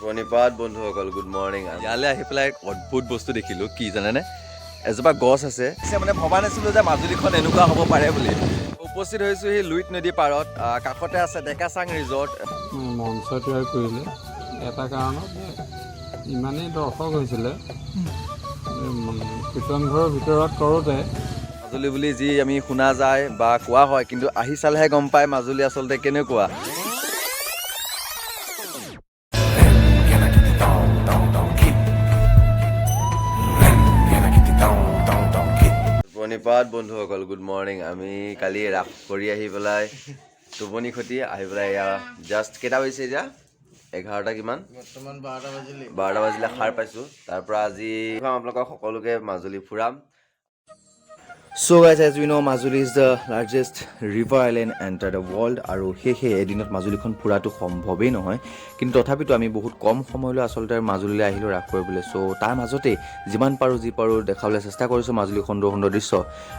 প্ৰণিপাত বন্ধুসকল, good morning. ইয়ালৈ আহি পেলাই এক অদ্ভুত বস্তু দেখিলোঁ। কি জানেনে? এজোপা গছ আছে। মানে ভবা নাছিলোঁ যে মাজুলীখন এনেকুৱা হ'ব পাৰে বুলি। উপস্থিত হৈছোঁ সেই লুইত নদী পাৰত। কাষতে আছে ডেকাচাং ৰিজৰ্ট। মঞ্চ তৈয়াৰ কৰিলে এটা কাৰণত ইমানেই দৰ্শক হৈছিলে কীৰ্তনঘৰৰ ভিতৰত কৰোঁতে মাজুলী বুলি যি আমি শুনা যায় বা কোৱা হয়, কিন্তু আহি চালেহে গম পায় মাজুলী আচলতে কেনেকুৱা। প্ৰণিপাত বন্ধুসকল, গুড মৰ্ণিং। আমি কালি ৰাস কৰি আহি পেলাই টোপনি খতি আহি পেলাই এয়া জাষ্ট কেইটা বাজিছে এতিয়া? 11টা কিমান? বৰ্তমান 12টা বাজিলে। 12টা বাজিলে সাৰ পাইছোঁ। তাৰপৰা আজি আপোনালোকক সকলোকে মাজুলী ফুৰাম। So guys, as we know, Majuli is the largest river island enter the world আৰু সেয়ে এদিনত মাজুলীখন ফুৰাটো সম্ভৱেই নহয়, কিন্তু তথাপিতো আমি বহুত কম সময়লৈ আচলতে মাজুলীলৈ আহিলোঁ ৰাস কৰিবলৈ। চ' তাৰ মাজতে যিমান পাৰোঁ দেখাবলৈ চেষ্টা কৰিছোঁ মাজুলী সুন্দৰ সুন্দৰ দৃশ্য।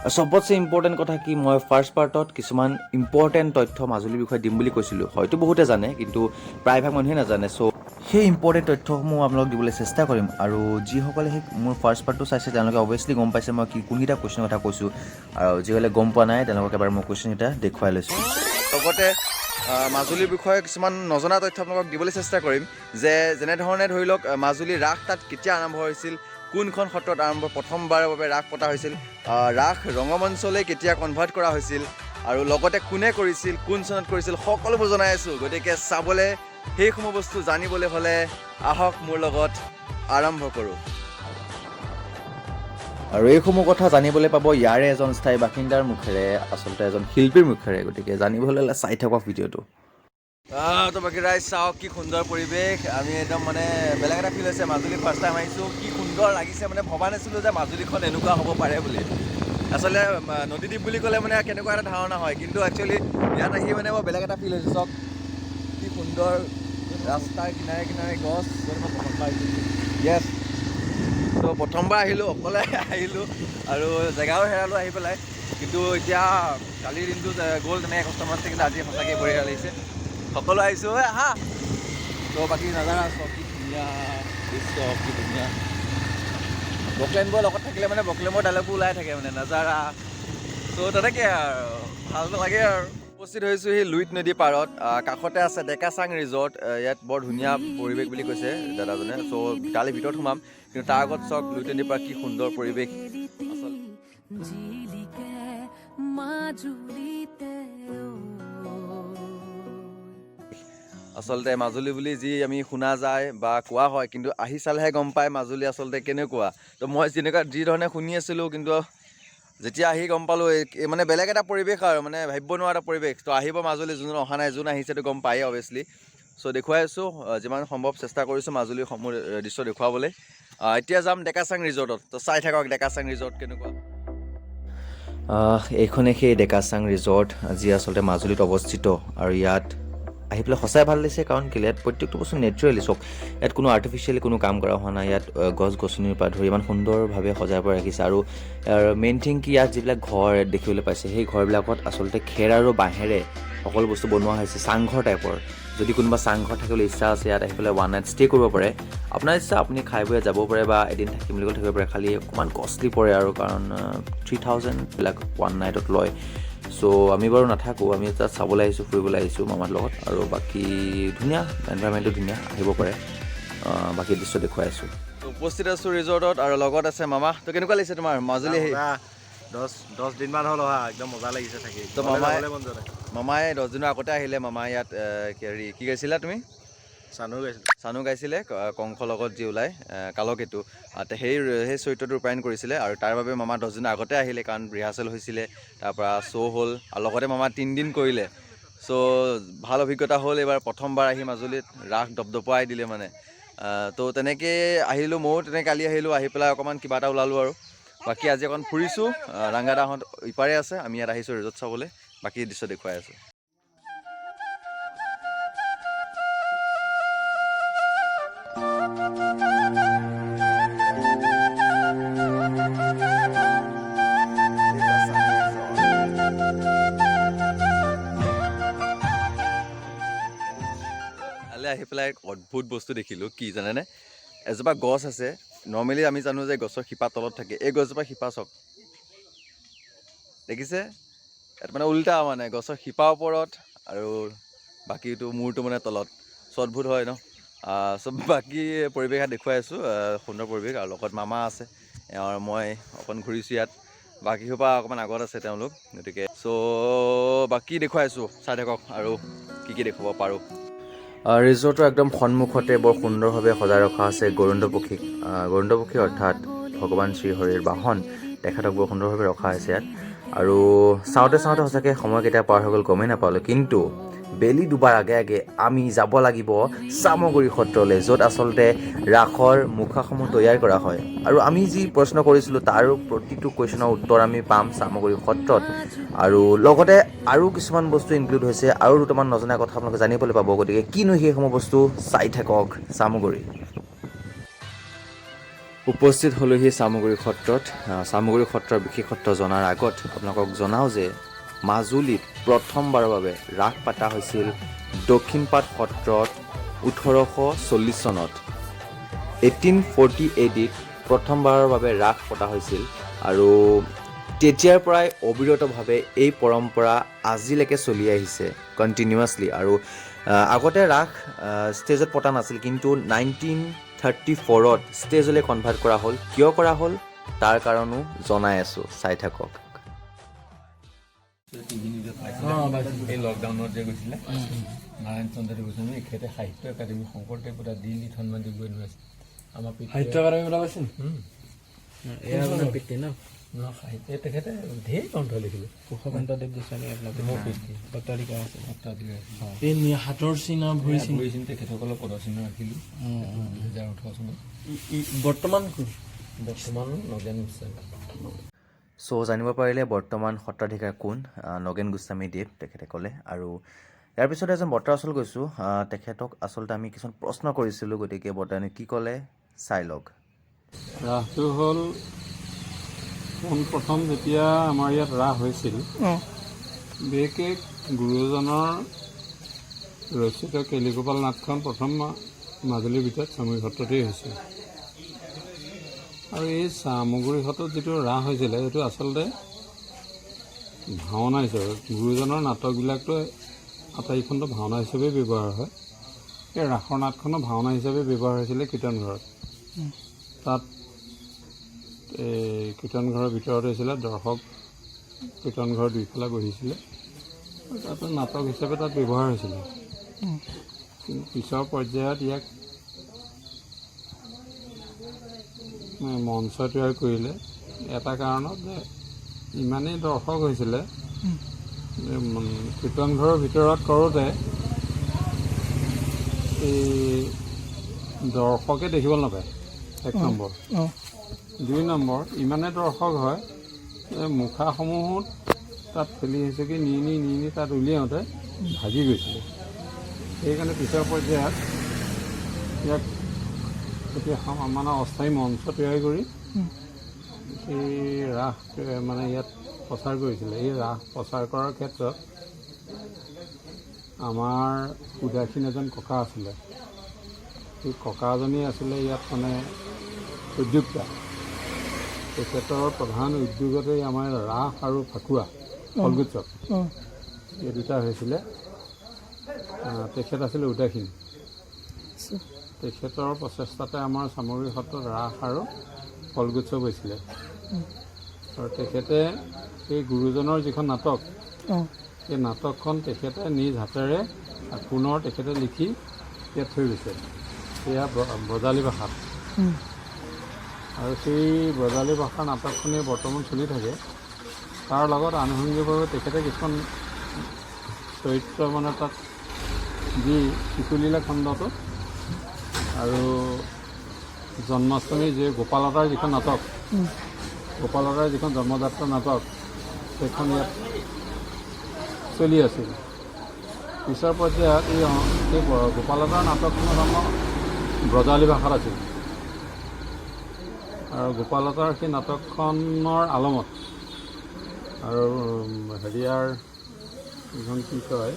আৰু চবতছে ইম্পৰ্টেণ্ট কথা কি, মই ফাৰ্ষ্ট পাৰ্টত কিছুমান ইম্পৰ্টেণ্ট তথ্য মাজুলীৰ বিষয়ে দিম বুলি কৈছিলোঁ। হয়তো বহুতে জানে, কিন্তু প্ৰায়ভাগ মানুহে নাজানে। চ' সেই ইম্পৰ্টেণ্ট তথ্যসমূহ আপোনালোকক দিবলৈ চেষ্টা কৰিম। আৰু যিসকলে সেই মোৰ ফাৰ্ষ্ট পাৰ্টটো চাইছে তেওঁলোকে অভিয়াছলি গম পাইছে মই কোনকেইটা কুৱেশ্যনৰ কথা কৈছোঁ, আৰু যিসকলে গম পোৱা নাই তেওঁলোকক এবাৰ মই কুৱেশ্যনকেইটা দেখুৱাই লৈছোঁ। লগতে মাজুলীৰ বিষয়ে কিছুমান নজনা তথ্য আপোনালোকক দিবলৈ চেষ্টা কৰিম, যে যেনেধৰণে ধৰি লওক মাজুলীৰ ৰাস তাত কেতিয়া আৰম্ভ হৈছিল, কোনখন সত্ৰত প্ৰথমবাৰৰ বাবে ৰাস পতা হৈছিল, ৰাস ৰঙমঞ্চলৈ কেতিয়া কনভাৰ্ট কৰা হৈছিল, আৰু লগতে কোনে কৰিছিল, কোন চনত কৰিছিল, সকলোবোৰ জনাই আছোঁ। গতিকে চাবলৈ সেইসমূহ বস্তু জানিবলৈ হ'লে আহক মোৰ লগত, আৰম্ভ কৰোঁ। আৰু এইসমূহ কথা জানিবলৈ পাব ইয়াৰে এজন স্থায়ী বাসিন্দাৰ মুখেৰে, আচলতে এজন শিল্পীৰ মুখেৰে। গতিকে জানিবলৈ হ'লে চাই থাকক ভিডিঅ'টো। তো বাকী ৰাইজ চাওক কি সুন্দৰ পৰিৱেশ। আমি একদম মানে বেলেগ এটা ফিল হৈছে। মাজুলী ফাৰ্ষ্ট টাইম আহিছোঁ, কি সুন্দৰ লাগিছে। মানে ভবা নাছিলোঁ যে মাজুলীখন এনেকুৱা হ'ব পাৰে বুলি। আচলতে নদীদ্বীপ বুলি ক'লে মানে কেনেকুৱা এটা ধাৰণা হয়, কিন্তু একচুৱেলি ইয়াত আহি মানে মই বেলেগ এটা ফিল হৈছে। চাওক কি সুন্দৰ ৰাস্তাৰ কিনাৰে কিনাৰে গছ। য়েছ, ত' প্ৰথমবাৰ আহিলোঁ, অকলে আহিলোঁ আৰু জেগাও হেৰালোঁ আহি পেলাই। কিন্তু এতিয়া কালিৰ দিনটো গ'ল তেনেকৈ কষ্ট মাছে, কিন্তু আজি সঁচাকৈ বঢ়িয়া লাগিছে। সকলো আহিছোঁ আহা। ত' বাকী নাজানা চব কি ধুনীয়া দৃশ্য, কি ধুনীয়া। বকলেনবোৰ লগত থাকিলে মানে বকলেমৰ ডাইলগবোৰ ওলাই থাকে মানে নাজাৰা। ত' তেনেকৈ আৰু ভাল লাগে আৰু। উপস্থিত হৈছোঁ সেই লুইত নদী পাৰত। কাষতে আছে ডেকাচাং ৰিজৰ্ট। ইয়াত বৰ ধুনীয়া পৰিৱেশ বুলি কৈছে দাদাজনে। চ' তালৈ ভিতৰত সোমাম, কিন্তু তাৰ আগত চাওক লুইত নদীৰ পাৰত কি সুন্দৰ পৰিৱেশ। আচলতে মাজুলী বুলি যি আমি শুনা যায় বা কোৱা হয়, কিন্তু আহি চালেহে গম পায় মাজুলী আচলতে কেনেকুৱা। তো মই যি ধৰণে শুনি আছিলোঁ, কিন্তু যেতিয়া আহি গম পালোঁ মানে বেলেগ এটা পৰিৱেশ আৰু মানে ভাবিব নোৱাৰা এটা পৰিৱেশ। তো আহিব মাজুলী, যোন অহা নাই, যোন আহিছেতো গম পায়েই অভিয়াছলি। চ' দেখুৱাই আছোঁ, যিমান সম্ভৱ চেষ্টা কৰিছোঁ মাজুলীৰ সমূহ দৃশ্য দেখুৱাবলৈ। এতিয়া যাম ডেকাচাং ৰিজৰ্টত। তো চাই থাকক ডেকাচাং ৰিজৰ্ট কেনেকুৱা। এইখনে সেই ডেকাচাং ৰিজৰ্ট, যি আচলতে মাজুলীত অৱস্থিত। আৰু ইয়াত আহি পেলাই সঁচাই ভাল লাগিছে, কাৰণ কেলৈ ইয়াত প্ৰত্যেকটো বস্তু নেচাৰেলি চাওক। ইয়াত কোনো আৰ্টিফিচিয়েলি কোনো কাম কৰা হোৱা নাই। ইয়াত গছ গছনিৰ পৰা ধৰি ইমান সুন্দৰভাৱে সজাই পৰাই ৰাখিছে। আৰু মেইন থিং কি, ইয়াত যিবিলাক ঘৰ দেখিবলৈ পাইছে, সেই ঘৰবিলাকত আচলতে খেৰ আৰু বাঁহেৰে সকলো বস্তু বনোৱা হৈছে, চাংঘৰ টাইপৰ। যদি কোনোবা চাংঘৰ থাকিবলৈ ইচ্ছা আছে, ইয়াত আহি পেলাই 1 নাইট ষ্টে' কৰিব পাৰে। আপোনাৰ ইচ্ছা, আপুনি খাই বৈ যাব পাৰে বা এদিন থাকিম বুলি ক'লে থাকিব পাৰে। খালি অকণমান কষ্টলি পৰে আৰু, কাৰণ 3000 বিলাক 1 নাইটত লয়। চ' আমি বাৰু নাথাকোঁ, আমি তাত চাবলৈ আহিছোঁ, ফুৰিবলৈ আহিছোঁ মামাৰ লগত। আৰু বাকী ধুনীয়া, এনভাইৰমেণ্টটো ধুনীয়া, আহিব পাৰে। বাকী দৃশ্য দেখুৱাই আছোঁ। উপস্থিত আছোঁ ৰিজৰ্টত, আৰু লগত আছে মামা। তো কেনেকুৱা লাগিছে তোমাৰ মাজুলী আহি? 10 দিনমান হ'ল অহা, একদম মজা লাগিছে থাকি। তো মামাই 10 দিনৰ আগতে আহিলে। মামাই ইয়াত হেৰি কি গাইছিলা তুমি? চানু গাইছিলে, কংসৰ লগত যি ওলাই কালকেতু, সেই চৰিত্ৰটো ৰূপায়ণ কৰিছিলে। আৰু তাৰ বাবে মামা 10 দিনৰ আগতে আহিলে, কাৰণ ৰিহাৰ্চেল হৈছিলে, তাৰপৰা শ্ব' হ'ল, আৰু লগতে মামা 3 দিন কৰিলে। চ' ভাল অভিজ্ঞতা হ'ল। এইবাৰ প্ৰথমবাৰ আহি মাজুলীত ৰাস দপদপাই দিলে মানে। তো তেনেকৈ আহিলোঁ, ময়ো তেনেকৈ কালি আহিলোঁ, আহি পেলাই অকণমান কিবা এটা ওলালোঁ আৰু। বাকী আজি অকণ ফুৰিছোঁ। ৰাংগাদাহঁত ইপাৰে আছে, আমি ইয়াত আহিছোঁ ৰিজৰ্ট চাবলৈ। বাকী দৃশ্য দেখুৱাই আছোঁ। আহি পেলাই পেলাই এক অদ্ভুত বস্তু দেখিলোঁ কি জানেনে এজোপা গছ আছে নৰ্মেলি আমি জানো যে গছৰ শিপা তলত থাকে এই গছজোপা শিপা চাওক দেখিছে ইয়াত মানে উল্টা মানে গছৰ শিপাৰ ওপৰত আৰু বাকীটো মূৰটো মানে তলত অদ্ভুত হয় ন চব বাকী পৰিৱেশ ইয়াত দেখুৱাই আছোঁ সুন্দৰ পৰিৱেশ আৰু লগত মামা আছে আৰু মই অকণ ঘূৰিছোঁ ইয়াত বাকীসোপা অকণমান আগত আছে তেওঁলোক গতিকে বাকী দেখুৱাই আছোঁ চাই থাকক আৰু কি দেখুৱাব পাৰোঁ ৰিজৰ্টৰ একদম সন্মুখতে বৰ সুন্দৰভাৱে সজাই ৰখা আছে গৰুণ্ড পক্ষী অৰ্থাৎ ভগৱান শ্ৰীহৰিৰ বাহন তেখেতক বৰ সুন্দৰভাৱে ৰখা হৈছে ইয়াত আৰু চাওঁতে সঁচাকৈ সময় কেতিয়া পাৰ হৈ গ'ল গমেই নাপালোঁ কিন্তু বেলি দুবাৰ আগে আমি যাব লাগিব চামগুৰি সত্ৰলৈ য'ত আচলতে ৰাসৰ মুখাসমূহ তৈয়াৰ কৰা হয় আৰু আমি যি প্ৰশ্ন কৰিছিলোঁ তাৰ প্ৰতিটো কুৱেশ্যনৰ উত্তৰ আমি পাম চামগুৰি সত্ৰত আৰু লগতে আৰু কিছুমান বস্তু ইনক্লুড হৈছে আৰু দুটামান নজনা কথা আপোনালোকে জানিবলৈ পাব গতিকে কিনো সেইসমূহ বস্তু চাই থাকক চামগুৰি উপস্থিত হ'লোহি চামগুৰি সত্ৰত চামগুৰি সত্ৰৰ বিশেষত্ব জনাৰ আগত আপোনালোকক জনাওঁ যে মাজুলীত প্ৰথমবাৰৰ বাবে ৰাস পাতা হৈছিল দক্ষিণপাট সত্ৰত 1840 চনত 1840 AD প্ৰথমবাৰৰ বাবে ৰাস পতা হৈছিল আৰু তেতিয়াৰ পৰাই অবিৰতভাৱে এই পৰম্পৰা আজিলৈকে চলি আহিছে কণ্টিনিউৱাছলি আৰু আগতে ৰাস ষ্টেজত পতা নাছিল কিন্তু 1934ত ষ্টেজলৈ কনভাৰ্ট কৰা হ'ল কিয় কৰা হ'ল তাৰ কাৰণো জনাই আছোঁ চাই থাকক এই লকডাউনত যে গৈছিলে নাৰায়ণ চন্দ্ৰ গোস্বামী এখেতে সাহিত্য একাডেমী শংকৰদেৱ বঁটা দিল্লীত সন্মান দিব ইউনিভাৰ্চিটি আমাৰ সাহিত্য একাডেমী বঁটা পাইছে পিতৃ ন সাহিত্য তেখেতে ঢেৰ গ্ৰন্থ লিখিলে কুশকান্ত দেৱ গোস্বামী মোৰ পিতৃ সত্ৰাধিকাৰ আছে এই হাতৰ চিনা ভৰি চিন তেখেতসকলৰ পদচিহ্ন ৰাখিলোঁ 2018 চনত বৰ্তমান নগেন গোস্বামী জানিব পাৰিলে বৰ্তমান সত্ৰাধিকাৰ কোন নগেন গোস্বামী দেৱ তেখেতে ক'লে আৰু ইয়াৰ পিছতে এজন বৰ্তা আচল গৈছোঁ তেখেতক আচলতে আমি কিছুমান প্ৰশ্ন কৰিছিলোঁ গতিকে বৰ্তানে কি ক'লে চাই লওক ৰাসটো হ'ল পোনপ্ৰথম যেতিয়া আমাৰ ইয়াত ৰাস হৈছিল বিশেষকৈ গুৰুজনৰ ৰচিত কেলিগোপাল নাটখন প্ৰথম মাজুলীৰ ভিতৰত চামগুৰি সত্ৰতেই হৈছিল আৰু এই চামগুৰি সত্ৰত যিটো ৰাস হৈছিলে সেইটো আচলতে ভাওনা হিচাপে গুৰুজনৰ নাটকবিলাকতো আটাইখনটো ভাওনা হিচাপে ব্যৱহাৰ হয় এই ৰাসৰ নাটখনো ভাওনা হিচাপে ব্যৱহাৰ হৈছিলে কীৰ্তনঘৰত তাত এই কীৰ্তনঘৰৰ ভিতৰত হৈছিলে দৰ্শক কীৰ্তনঘৰ দুইফালে বহিছিলে তাত নাটক হিচাপে তাত ব্যৱহাৰ হৈছিলে কিন্তু পিছৰ পৰ্যায়ত ইয়াক মঞ্চ তৈয়াৰ কৰিলে এটা কাৰণত যে ইমানেই দৰ্শক হৈছিলে কীৰ্তনঘৰৰ ভিতৰত কৰোঁতে এই দৰ্শকে দেখিবলৈ নাপায় 1 নম্বৰ 2 নম্বৰ ইমানে দৰ্শক হয় যে মুখাসমূহত তাত ফেলি হিচাপে নি তাত উলিয়াওঁতে ভাগি গৈছিলে সেইকাৰণে পিছৰ পৰ্যায়ত ইয়াক এতিয়া মানে অস্থায়ী মঞ্চ তৈয়াৰ কৰি সেই ৰাস মানে ইয়াত প্ৰচাৰ কৰিছিলে এই ৰাস প্ৰচাৰ কৰাৰ ক্ষেত্ৰত আমাৰ উদাসীন এজন ককা আছিলে সেই ককাজনী আছিলে ইয়াত মানে উদ্যোক্তা তেখেতৰ প্ৰধান উদ্যোগতেই আমাৰ ৰাস আৰু ফাকুৱা ফলগোৎসৱ এই দুটা হৈছিলে তেখেত আছিলে উদাসীন তেখেতৰ প্ৰচেষ্টাতে আমাৰ চামগুৰি সত্ৰত ৰাস আৰু ফলগোৎসৱ হৈছিলে আৰু তেখেতে সেই গুৰুজনৰ যিখন নাটক সেই নাটকখন তেখেতে নিজ হাতেৰে পুনৰ তেখেতে লিখি ইয়াত থৈ গৈছে সেয়া ব্ৰজালী ভাষাত আৰু সেই ব্ৰজালী ভাষাৰ নাটকখনেই বৰ্তমান চলি থাকে তাৰ লগত আনুষংগিকভাৱে তেখেতে কিছুমান চৰিত্ৰ মানে তাত যি শিশুলীলা খণ্ডটো আৰু জন্মাষ্টমী যি গোপালতাৰ যিখন নাটক গোপালতাৰ যিখন জন্মযাত্ৰা নাটক সেইখন ইয়াত চলি আছিল পিছৰ পৰ্যায়ত এই গোপালতাৰ নাটকখনৰ নাম ব্ৰজালী ভাষাত আছিল আৰু গোপালতাৰ সেই নাটকখনৰ আলমত আৰু হেৰিয়াৰ এইখন কি কয়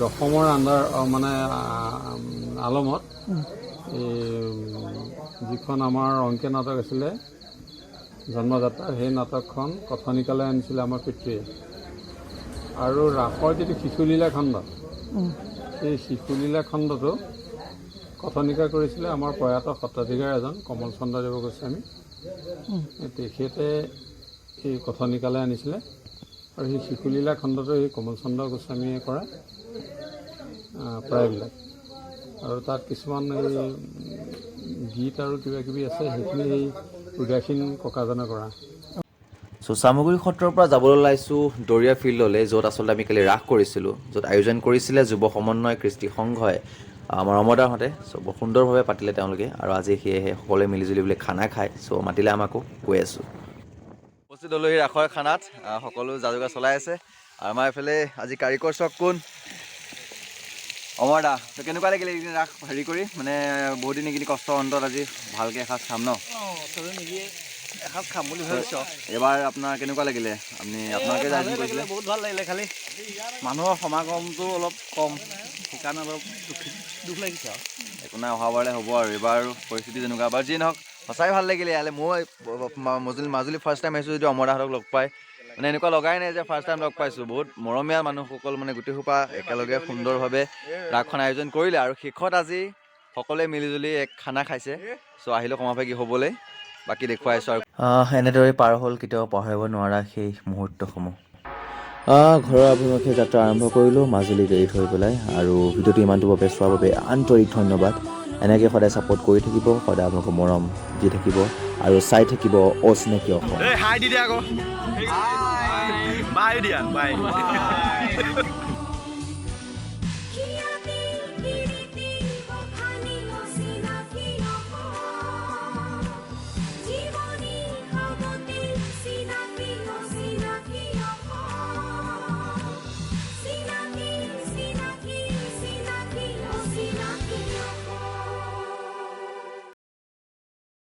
দশমৰ মানে আলমত যিখন আমাৰ অংকীয়া নাটক আছিলে জন্মযাত্ৰা, সেই নাটকখন কথনিকালৈ আনিছিলে আমাৰ পিতৃয়ে। আৰু ৰাসৰ যিটো শিশুলীলা খণ্ড, সেই শিশুলীলা খণ্ডটো কথনিকা কৰিছিলে আমাৰ প্ৰয়াত সত্ৰাধিকাৰ এজন কমল চন্দ্ৰদেৱ গোস্বামী। তেখেতে এই কথনিকালৈ আনিছিলে আৰু সেই শিশুলীলা খণ্ডটো এই কমল চন্দ্ৰ গোস্বামীয়ে কৰা প্ৰায়বিলাক। আৰু তাত কিছুমান এই গীত আৰু কিবা কিবি আছে, সেইখিনি এই উদাসীন ককাজনে কৰা। চ' চামগুৰি সত্ৰৰ পৰা যাবলৈ ওলাইছোঁ দৰিয়া ফিল্ডলৈ, য'ত আচলতে আমি কালি ৰাস কৰিছিলোঁ, য'ত আয়োজন কৰিছিলে যুৱ সমন্বয় কৃষ্টি সংঘই, আমাৰ অমৰদাহঁতে। চ' বৰ সুন্দৰভাৱে পাতিলে তেওঁলোকে, আৰু আজি সেয়েহে সকলোৱে মিলিজুলি বোলে খানা খায়। চ' মাতিলে আমাকো, গৈ আছোঁ। উপস্থিত হ'লো সেই ৰাসৰ খানাত, সকলো যা যোগাৰ চলাই আছে। আৰু আমাৰ এইফালে আজি কাৰিকৰ চক কোন? অমৰ দা। ত' কেনেকুৱা লাগিলে এইকেইদিন ৰাস হেৰি কৰি, মানে বহুত দিন এইখিনি কষ্টৰ অন্তত আজি ভালকৈ এসাঁজ খাম ন? চবে মিলি এসাঁজ খাম বুলি ভাবিছোঁ। এইবাৰ আপোনাৰ কেনেকুৱা লাগিলে? আপোনালোকে আয়োজন কৰিছিলে? বহুত ভাল লাগিলে, খালি মানুহৰ সমাগমটো অলপ কম, সেইকাৰণে অলপ দুখ লাগিছে আৰু। একো নাই, অহাবাৰলৈ হ'ব আৰু। এইবাৰ পৰিস্থিতি যেনেকুৱা, এবাৰ যিয়ে নহওক সঁচাই ভাল লাগিলে ইয়ালৈ। মই মাজুলী ফাৰ্ষ্ট টাইম আহিছোঁ যদিও অমৰদাহঁতক লগ পাই মানে এনেকুৱা লগাই নাই যে ফাৰ্ষ্ট টাইম লগ পাইছোঁ। বহুত মৰমীয়া মানুহসকল, মানে গোটেইসোপা একেলগে সুন্দৰভাৱে ৰাসখন আয়োজন কৰিলে, আৰু শেষত আজি সকলোৱে মিলিজুলি এক খানা খাইছে। চ' আহিলোঁ সমভাগী হ'বলৈ, বাকী দেখুৱাইছোঁ আৰু। এনেদৰে পাৰ হ'ল কেতিয়াও পাহৰিব নোৱাৰা সেই মুহূৰ্তসমূহ। ঘৰৰ অভিমুখে যাত্ৰা আৰম্ভ কৰিলোঁ মাজুলীত এৰি থৈ পেলাই। আৰু ভিডিঅ'টো ইমানটো বাবে চোৱাৰ বাবে আন্তৰিক ধন্যবাদ। এনেকৈ সদায় ছাপোৰ্ট কৰি থাকিব, সদায় আপোনালোকৰ মৰম দি থাকিব, আৰু চাই থাকিব অচিনাকি অসম। হাই দি দিয়া আকৌ, বাই দিয়া, বাই।